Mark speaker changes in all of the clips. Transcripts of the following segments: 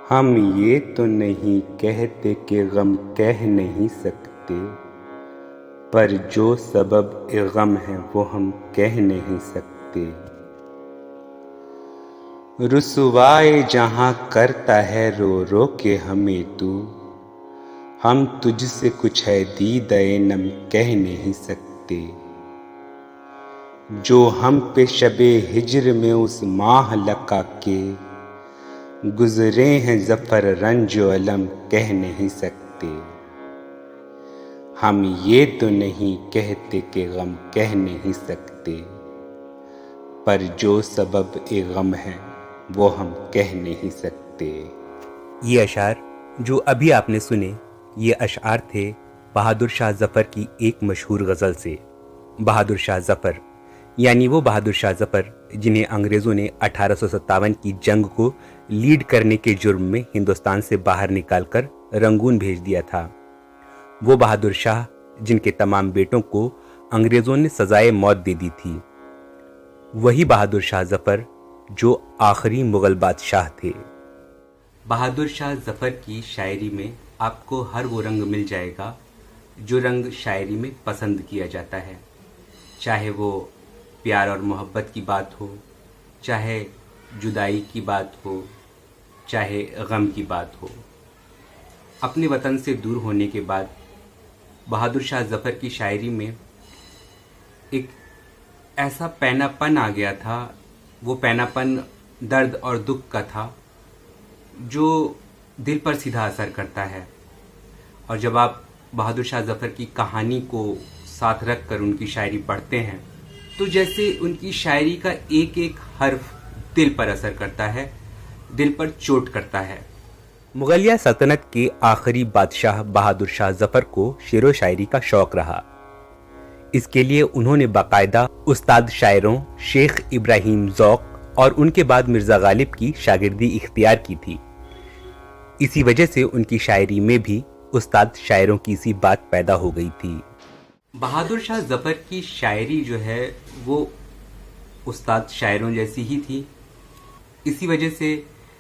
Speaker 1: हम ये तो नहीं कहते कि गम कह नहीं सकते, पर जो सबब ए गम है वो हम कह नहीं सकते। रुसवाए जहाँ करता है रो रो के हमें तू, हम तुझसे कुछ है दीदे नम कह नहीं सकते। जो हम पे शबे हिज्र में उस माह लका के गुजरे हैं ज़फ़र रंज अलम कह नहीं सकते। हम ये तो नहीं कहते कि गम कह नहीं सकते, पर जो सबब ए गम है वो हम कह नहीं सकते।
Speaker 2: ये अशार जो अभी आपने सुने, ये अशार थे बहादुर शाह ज़फ़र की एक मशहूर गज़ल से। बहादुर शाह ज़फ़र यानी वो बहादुर शाह ज़फ़र जिन्हें अंग्रेज़ों ने 1857 की जंग को लीड करने के जुर्म में हिंदुस्तान से बाहर निकालकर रंगून भेज दिया था। वो बहादुर शाह जिनके तमाम बेटों को अंग्रेज़ों ने सजाए मौत दे दी थी। वही बहादुर शाह ज़फ़र जो आखिरी मुग़ल बादशाह थे। बहादुर शाह ज़फ़र की शायरी में आपको हर वो रंग मिल जाएगा जो रंग शायरी में पसंद किया जाता है, चाहे वो प्यार और मोहब्बत की बात हो, चाहे जुदाई की बात हो, चाहे गम की बात हो। अपने वतन से दूर होने के बाद बहादुर शाह ज़फ़र की शायरी में एक ऐसा पैनापन आ गया था। वो पैनापन दर्द और दुख का था जो दिल पर सीधा असर करता है। और जब आप बहादुर शाह ज़फ़र की कहानी को साथ रख कर उनकी शायरी पढ़ते हैं तो जैसे उनकी शायरी का एक एक हर्फ दिल पर असर करता है, दिल पर चोट करता है। मुगलिया सल्तनत के आखिरी बादशाह बहादुर शाह ज़फ़र को शेरो शायरी का शौक रहा। इसके लिए उन्होंने बाकायदा उस्ताद शायरों शेख इब्राहिम ज़ौक़ और उनके बाद मिर्ज़ा गालिब की शागिर्दी इख्तियार की थी। इसी वजह से उनकी शायरी में भी उस्ताद शायरों की सी बात पैदा हो गई थी। बहादुर शाह ज़फ़र की शायरी जो है वो उस्ताद शायरों जैसी ही थी। इसी वजह से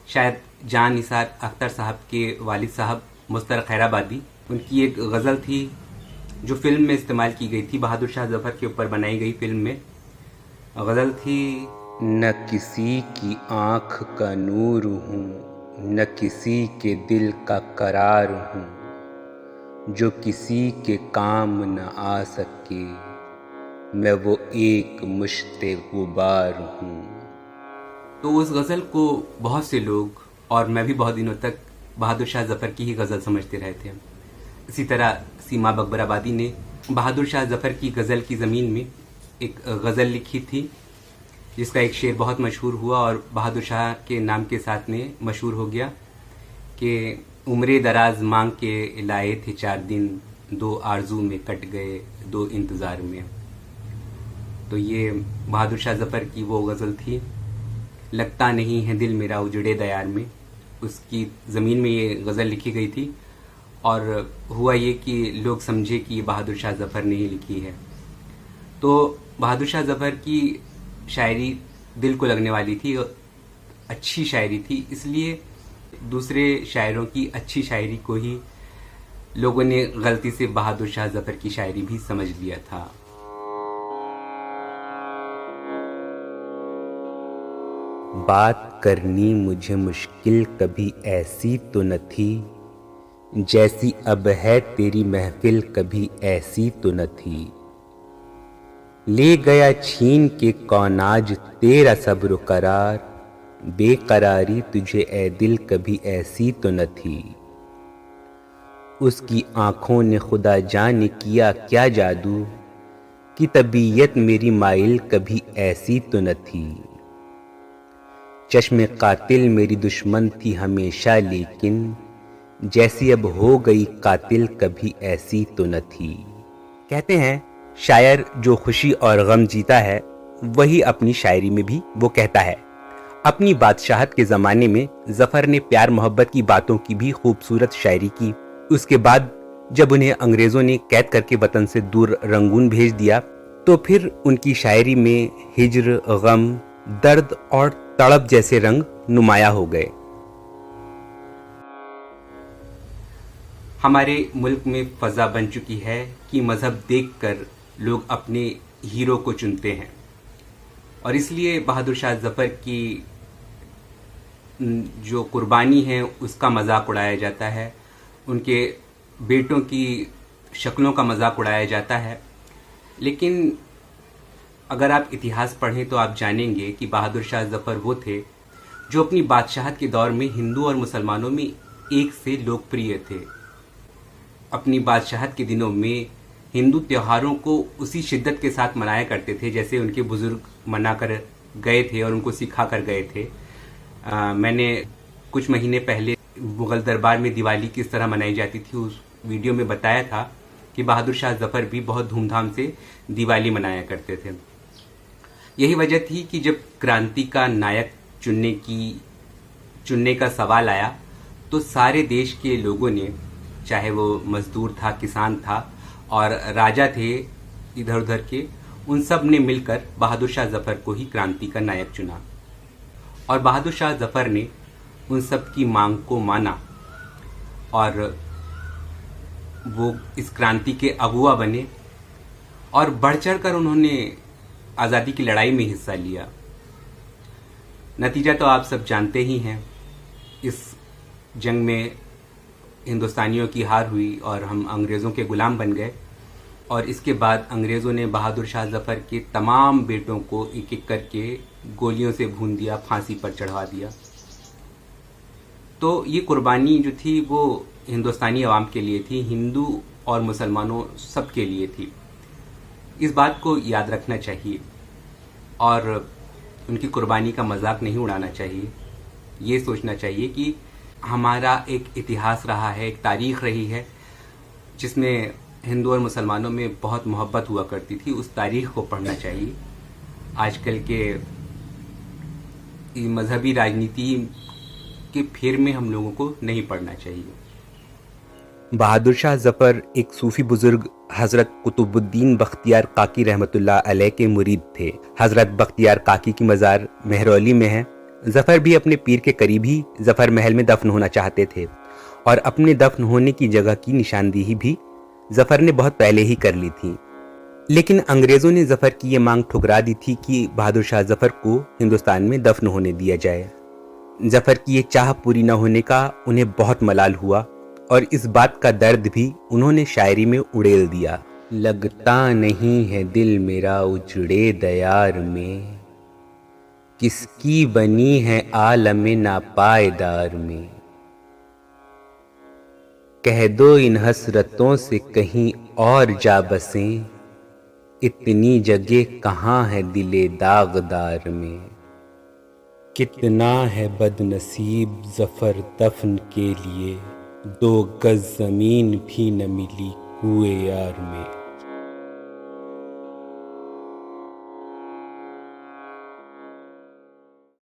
Speaker 2: शायद जान निसार अख्तर साहब के वालिद साहब मुस्तर खैराबादी, उनकी एक गज़ल थी जो फिल्म में इस्तेमाल की गई थी, बहादुर शाह ज़फ़र के ऊपर बनाई गई फिल्म में गज़ल थी,
Speaker 1: न किसी की आँख का नूर हूँ, न किसी के दिल का करार हूँ, जो किसी के काम न आ सके, मैं वो एक मुश्ते गुबार हूँ।
Speaker 2: तो उस गज़ल को बहुत से लोग और मैं भी बहुत दिनों तक बहादुर शाह ज़फ़र की ही गज़ल समझते रहे थे। इसी तरह सीमा बकबराबादी ने बहादुर शाह ज़फ़र की गज़ल की ज़मीन में एक गज़ल लिखी थी जिसका एक शेर बहुत मशहूर हुआ और बहादुर शाह के नाम के साथ में मशहूर हो गया कि उम्रे दराज मांग के लाए थे 4 दिन, 2 आरजू में कट गए 2 इंतज़ार में। तो ये बहादुर शाह ज़फ़र की वो गज़ल थी, लगता नहीं है दिल मेरा उजड़े दयार में। उसकी ज़मीन में ये गज़ल लिखी गई थी और हुआ ये कि लोग समझे कि ये बहादुर शाह ज़फ़र ने ही लिखी है। तो बहादुर शाह ज़फ़र की शायरी दिल को लगने वाली थी, अच्छी शायरी थी, इसलिए दूसरे शायरों की अच्छी शायरी को ही लोगों ने गलती से बहादुर शाह ज़फ़र की शायरी भी समझ लिया था।
Speaker 1: बात करनी मुझे मुश्किल कभी ऐसी तो न थी, जैसी अब है तेरी महफिल कभी ऐसी तो न थी। ले गया छीन के कौन आज तेरा सब्र करार, बेकरारी तुझे ए दिल कभी ऐसी तो न थी। उसकी आँखों ने खुदा जाने किया क्या जादू, कि तबीयत मेरी माइल कभी ऐसी तो न थी। चश्मे कातिल मेरी दुश्मन थी हमेशा, लेकिन जैसी अब हो गई कातिल कभी ऐसी तो न थी।
Speaker 2: कहते हैं शायर जो खुशी और गम जीता है वही अपनी शायरी में भी वो कहता है। अपनी बादशाहत के ज़माने में ज़फ़र ने प्यार मोहब्बत की बातों की भी खूबसूरत शायरी की। उसके बाद जब उन्हें अंग्रेज़ों ने कैद करके वतन से दूर रंगून भेज दिया तो फिर उनकी शायरी में हिज्र, गम, दर्द और तड़प जैसे रंग नुमाया हो गए। हमारे मुल्क में फ़ज़ा बन चुकी है कि मज़हब देखकर लोग अपने हीरो को चुनते हैं, और इसलिए बहादुर शाह ज़फ़र की जो कुर्बानी है उसका मजाक उड़ाया जाता है, उनके बेटों की शक्लों का मजाक उड़ाया जाता है। लेकिन अगर आप इतिहास पढ़ें तो आप जानेंगे कि बहादुर शाह ज़फ़र वो थे जो अपनी बादशाहत के दौर में हिंदू और मुसलमानों में एक से लोकप्रिय थे। अपनी बादशाहत के दिनों में हिंदू त्योहारों को उसी शिद्दत के साथ मनाया करते थे जैसे उनके बुज़ुर्ग मना कर गए थे और उनको सिखा कर गए थे। मैंने कुछ महीने पहले मुग़ल दरबार में दिवाली किस तरह मनाई जाती थी उस वीडियो में बताया था कि बहादुर शाह ज़फ़र भी बहुत धूमधाम से दिवाली मनाया करते थे। यही वजह थी कि जब क्रांति का नायक चुनने का सवाल आया तो सारे देश के लोगों ने, चाहे वो मजदूर था, किसान था और राजा थे इधर उधर के, उन सब ने मिलकर बहादुर शाह ज़फ़र को ही क्रांति का नायक चुना। और बहादुर शाह ज़फ़र ने उन सब की मांग को माना और वो इस क्रांति के अगुआ बने और बढ़ चढ़ कर उन्होंने आज़ादी की लड़ाई में हिस्सा लिया। नतीजा तो आप सब जानते ही हैं। इस जंग में हिंदुस्तानियों की हार हुई और हम अंग्रेज़ों के ग़ुलाम बन गए, और इसके बाद अंग्रेज़ों ने बहादुर शाह ज़फ़र के तमाम बेटों को एक एक करके गोलियों से भून दिया, फांसी पर चढ़वा दिया। तो ये कुर्बानी जो थी वो हिंदुस्तानी अवाम के लिए थी, हिंदू और मुसलमानों सब के लिए थी। इस बात को याद रखना चाहिए और उनकी कुर्बानी का मजाक नहीं उड़ाना चाहिए। ये सोचना चाहिए कि हमारा एक इतिहास रहा है, एक तारीख़ रही है जिसमें हिंदू और मुसलमानों में बहुत मोहब्बत हुआ करती थी। उस तारीख़ को पढ़ना चाहिए। आजकल के मजहबी राजनीति के फेर में हम लोगों को नहीं पढ़ना चाहिए।
Speaker 1: बहादुर शाह ज़फ़र एक सूफ़ी बुज़ुर्ग हज़रत कुतुबुद्दीन बख्तियार काकी रहमतुल्लाह अलैह के मुरीद थे। हज़रत बख्तियार काकी की मज़ार मेहरौली में है। ज़फ़र भी अपने पीर के करीब ही ज़फ़र महल में दफन होना चाहते थे और अपने दफन होने की जगह की निशानदेही भी ज़फ़र ने बहुत पहले ही कर ली थी। लेकिन अंग्रेज़ों ने ज़फ़र की ये मांग ठुकरा दी थी कि बहादुर शाह ज़फ़र को हिंदुस्तान में दफन होने दिया जाए। ज़फ़र की ये चाह पूरी न होने का उन्हें बहुत मलाल हुआ और इस बात का दर्द भी उन्होंने शायरी में उड़ेल दिया। लगता नहीं है दिल मेरा उजड़े दयार में, किसकी बनी है आलमे नापायदार में। कह दो इन हसरतों से कहीं और जा बसें, इतनी जगह कहाँ है दिले दागदार में। कितना है बदनसीब ज़फ़र दफन के लिए, 2 गज ज़मीन भी न मिली कुए यार में।